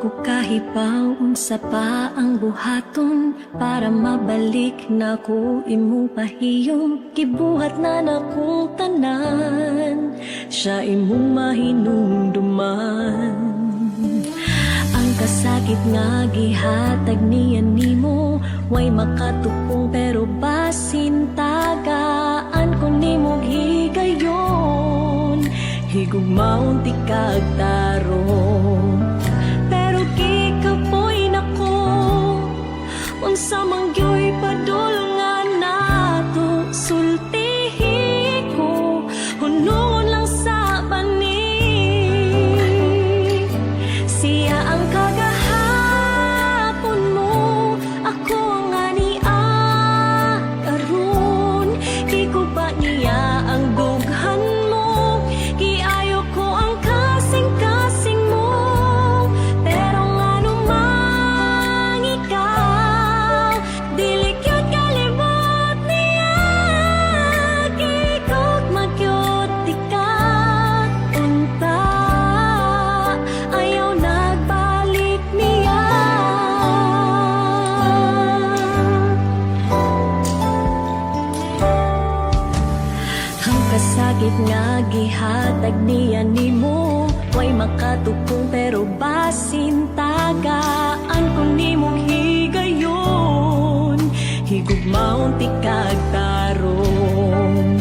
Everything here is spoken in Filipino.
Ako kahibaw unsa pa ang buhaton para mabalik na ko imo pahiyom. Gibuhat na nakong tanan, siya imong mahinumduman. Ang kasakit nga gihatag niya nimo, way makatupong pero basin tagaan ko nimo higayon. Higugmaon ti kagtarong, pero kikapoy nako unsa mangyoy padulngan nato. Sultihi ko hunungon lang sa bani, siya ang kagahapon mo, ako ang ania karon. Di ko ba niya ang dughan mo, kiayo ko ang kasing-kasing mo. Pero ngano mang ikaw, dili kyut kalibot niya. Kikot magyot di ka unta, ayaw nagbalik niya. Ang kasakit nga gihatag niya nimo, way makatupong pero basin tagaan ko nimong higayon. Higugmaon ti kagtarong,